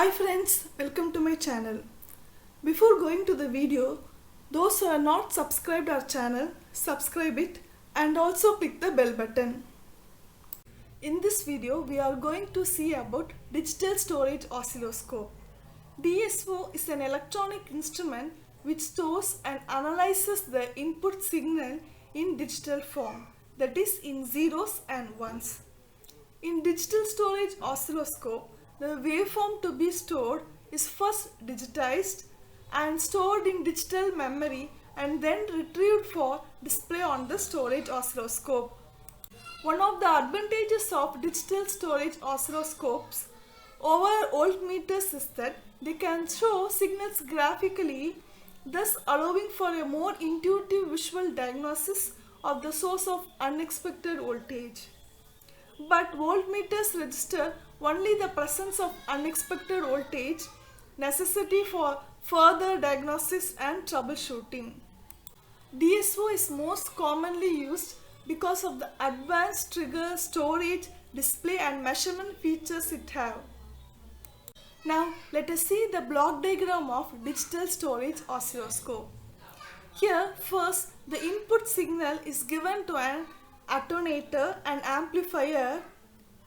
Hi friends, welcome to my channel. Before going to the video, those who are not subscribed our channel, subscribe it and also click the bell button. In this video, we are going to see about digital storage oscilloscope. DSO is an electronic instrument which stores and analyzes the input signal in digital form, that is in zeros and ones. In digital storage oscilloscope, the waveform to be stored is first digitized and stored in digital memory and then retrieved for display on the storage oscilloscope. One of the advantages of digital storage oscilloscopes over voltmeters is that they can show signals graphically, thus allowing for a more intuitive visual diagnosis of the source of unexpected voltage. But voltmeters register only the presence of unexpected voltage, necessity for further diagnosis and troubleshooting. DSO is most commonly used because of the advanced trigger, storage, display and measurement features it have. Now let us see the block diagram of digital storage oscilloscope. Here first the input signal is given to an attenuator and amplifier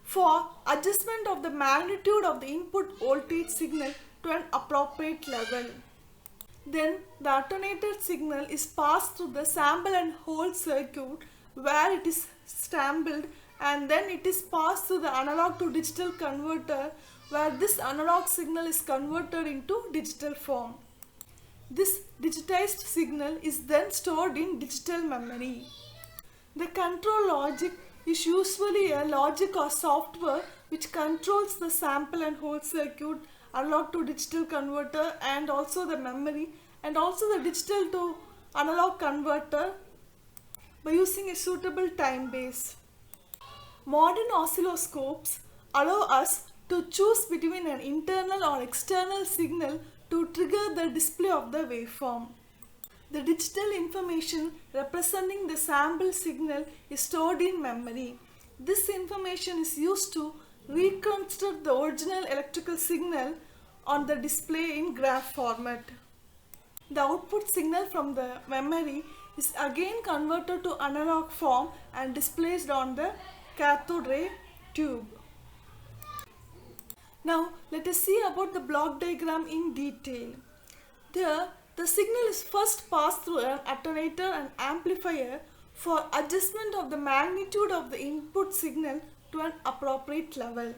for adjustment of the magnitude of the input voltage signal to an appropriate level. Then the attenuated signal is passed through the sample and hold circuit where it is sampled, and then it is passed through the analog to digital converter where this analog signal is converted into digital form. This digitized signal is then stored in digital memory. The control logic is usually a logic or software which controls the sample and hold circuit, analog to digital converter and also the memory and also the digital to analog converter by using a suitable time base. Modern oscilloscopes allow us to choose between an internal or external signal to trigger the display of the waveform. The digital information representing the sample signal is stored in memory. This information is used to reconstruct the original electrical signal on the display in graph format. The output signal from the memory is again converted to analog form and displayed on the cathode ray tube. Now let us see about the block diagram in detail. There, the signal is first passed through an attenuator and amplifier for adjustment of the magnitude of the input signal to an appropriate level.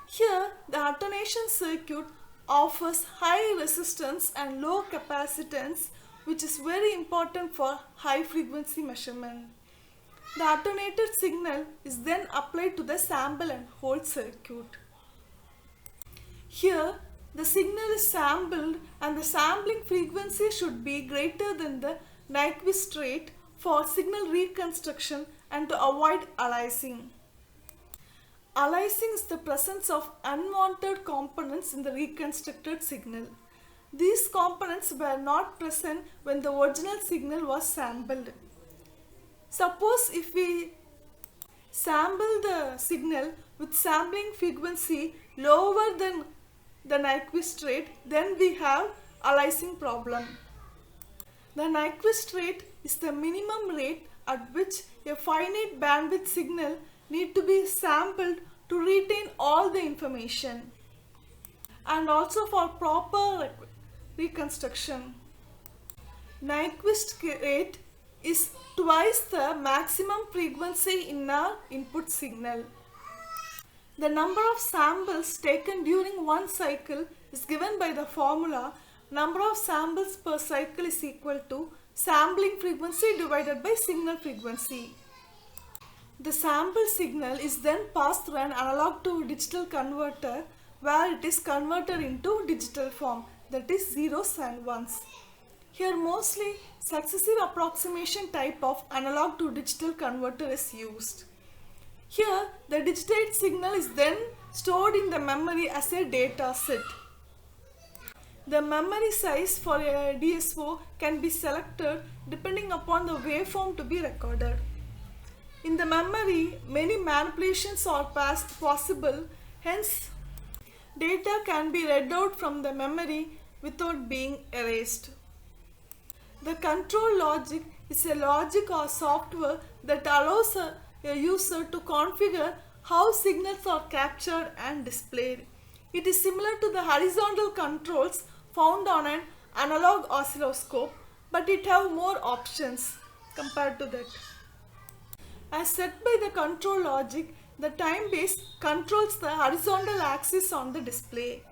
Here, the attenuation circuit offers high resistance and low capacitance, which is very important for high frequency measurement. The attenuated signal is then applied to the sample and hold circuit. Here, the signal is sampled and the sampling frequency should be greater than the Nyquist rate for signal reconstruction and to avoid aliasing. Aliasing is the presence of unwanted components in the reconstructed signal. These components were not present when the original signal was sampled. Suppose if we sample the signal with sampling frequency lower than the Nyquist rate, then we have aliasing problem. The Nyquist rate is the minimum rate at which a finite bandwidth signal need to be sampled to retain all the information and also for proper reconstruction. Nyquist rate is twice the maximum frequency in our input signal. The number of samples taken during one cycle is given by the formula number of samples per cycle is equal to sampling frequency divided by signal frequency. The sample signal is then passed through an analog to digital converter where it is converted into digital form, that is zeros and ones. Here mostly successive approximation type of analog to digital converter is used. Here, the digitized signal is then stored in the memory as a data set. The memory size for a DSO can be selected depending upon the waveform to be recorded. In the memory, many manipulations are possible, hence data can be read out from the memory without being erased. The control logic is a logic or software that allows a user to configure how signals are captured and displayed. It is similar to the horizontal controls found on an analog oscilloscope, but it has more options compared to that. As set by the control logic, the time base controls the horizontal axis on the display.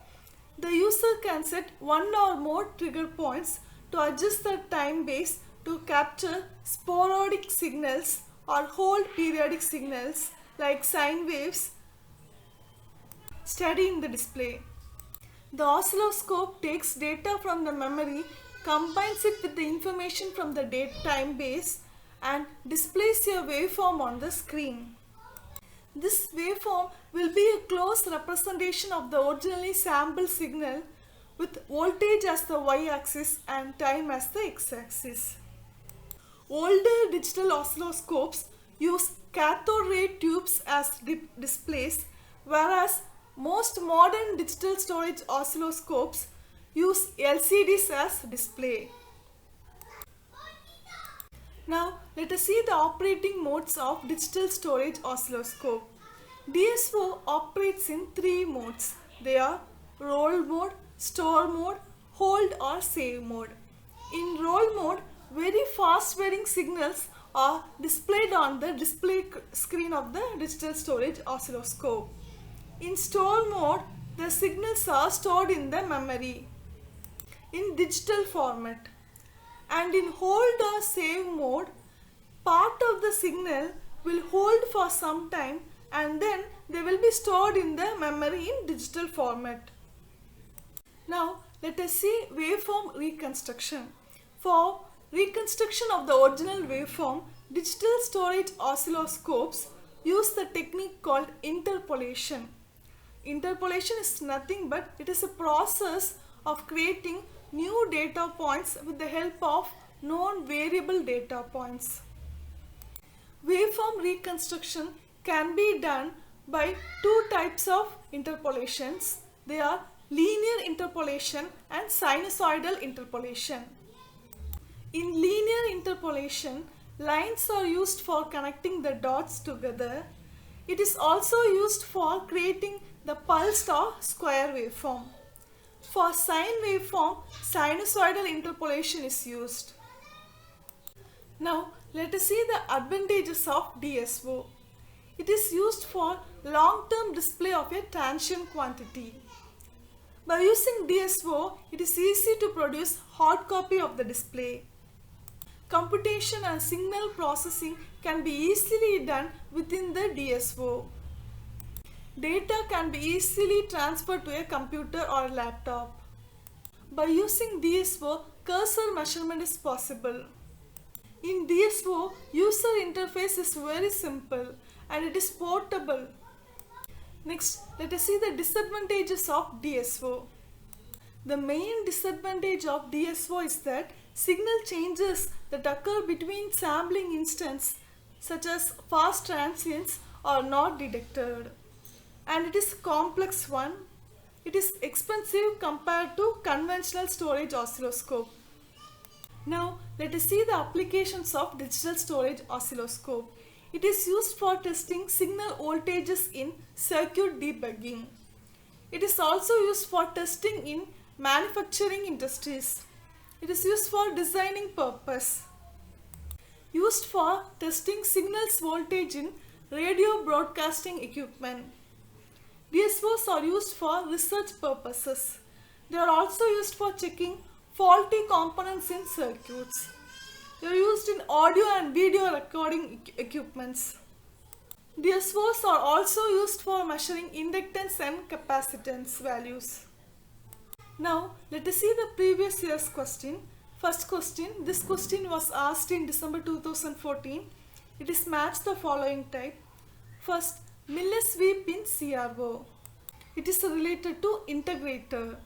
The user can set one or more trigger points to adjust the time base to capture sporadic signals or hold periodic signals like sine waves steady in the display. The oscilloscope takes data from the memory, combines it with the information from the time base, and displays a waveform on the screen. This waveform will be a close representation of the originally sampled signal with voltage as the y-axis and time as the x-axis. Older digital oscilloscopes use cathode ray tubes as displays, whereas most modern digital storage oscilloscopes use LCDs as display. Now let us see the operating modes of digital storage oscilloscope. DSO operates in three modes. They are roll mode, store mode, hold or save mode. In roll mode, very fast varying signals are displayed on the display screen of the digital storage oscilloscope. In store mode, the signals are stored in the memory in digital format. And in hold or save mode, part of the signal will hold for some time and then they will be stored in the memory in digital format. Now let us see waveform reconstruction. For reconstruction of the original waveform, digital storage oscilloscopes use the technique called interpolation. Interpolation is nothing but it is a process of creating new data points with the help of known variable data points. Waveform reconstruction can be done by two types of interpolations. They are linear interpolation and sinusoidal interpolation. In linear interpolation, lines are used for connecting the dots together. It is also used for creating the pulsed or square waveform. For sine waveform, sinusoidal interpolation is used. Now let us see the advantages of DSO. It is used for long-term display of a transient quantity. By using DSO, it is easy to produce hard copy of the display. Computation and signal processing can be easily done within the DSO. Data can be easily transferred to a computer or laptop. By using DSO, cursor measurement is possible. In DSO, user interface is very simple and it is portable. Next, let us see the disadvantages of DSO. The main disadvantage of DSO is that signal changes that occur between sampling instants, such as fast transients, are not detected. And it is a complex one. It is expensive compared to conventional storage oscilloscope. Now let us see the applications of digital storage oscilloscope. It is used for testing signal voltages in circuit debugging. It is also used for testing in manufacturing industries. It is used for designing purpose. Used for testing signals voltage in radio broadcasting equipment. DSOs are used for research purposes. They are also used for checking faulty components in circuits. They are used in audio and video recording equipments. DSOs are also used for measuring inductance and capacitance values. Now let us see the previous year's question. First question, this question was asked in December 2014. It is matched the following type. First, Milles-V pin CRO. It is related to integrator.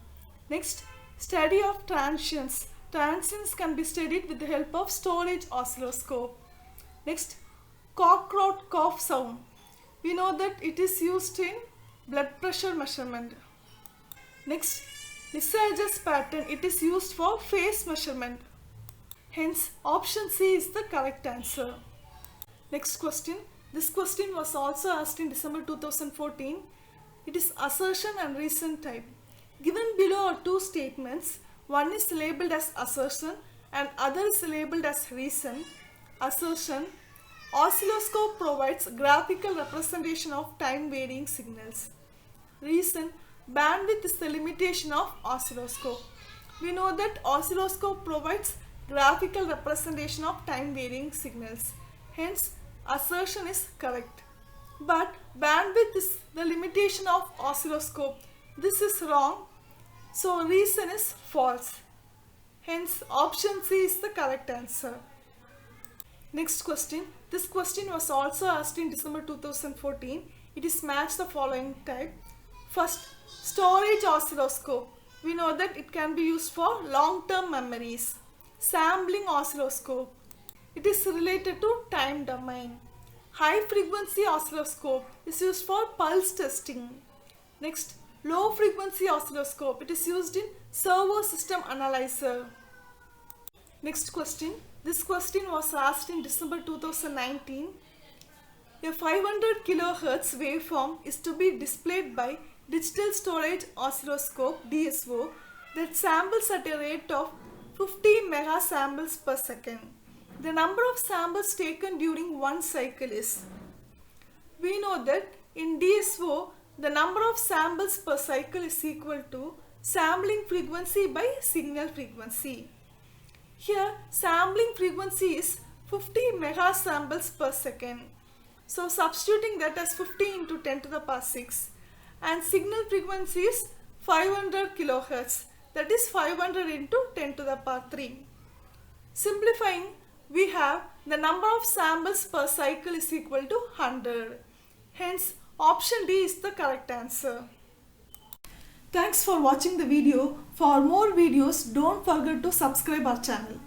Next, study of transients. Transients can be studied with the help of storage oscilloscope. Next, cockroach cough sound. We know that it is used in blood pressure measurement. Next, Lissajous pattern. It is used for face measurement. Hence, option C is the correct answer. Next question. This question was also asked in December 2014. It is assertion and reason type. Given below are two statements. One is labeled as assertion and other is labeled as reason. Assertion: oscilloscope provides graphical representation of time varying signals. Reason: bandwidth is the limitation of oscilloscope. We know that oscilloscope provides graphical representation of time varying signals. Hence, assertion is correct. But bandwidth is the limitation of oscilloscope. This is wrong. So reason is false. Hence, option C is the correct answer. Next question. This question was also asked in December 2014. It is match the following type. First, storage oscilloscope. We know that it can be used for long-term memories. Sampling oscilloscope. It is related to time domain. High frequency oscilloscope is used for pulse testing. Next, low frequency oscilloscope. It is used in servo system analyzer. Next question. This question was asked in December 2019. A 500 kHz waveform is to be displayed by digital storage oscilloscope DSO that samples at a rate of 50 megasamples per second. The number of samples taken during one cycle is. We know that in DSO the number of samples per cycle is equal to sampling frequency by signal frequency. Here sampling frequency is 50 megasamples per second. So substituting that as 50 into 10 to the power 6, and signal frequency is 500 kHz, that is 500 into 10 to the power 3. Simplifying, we have the number of samples per cycle is equal to 100. Hence, option D is the correct answer. Thanks for watching the video. For more videos, don't forget to subscribe our channel.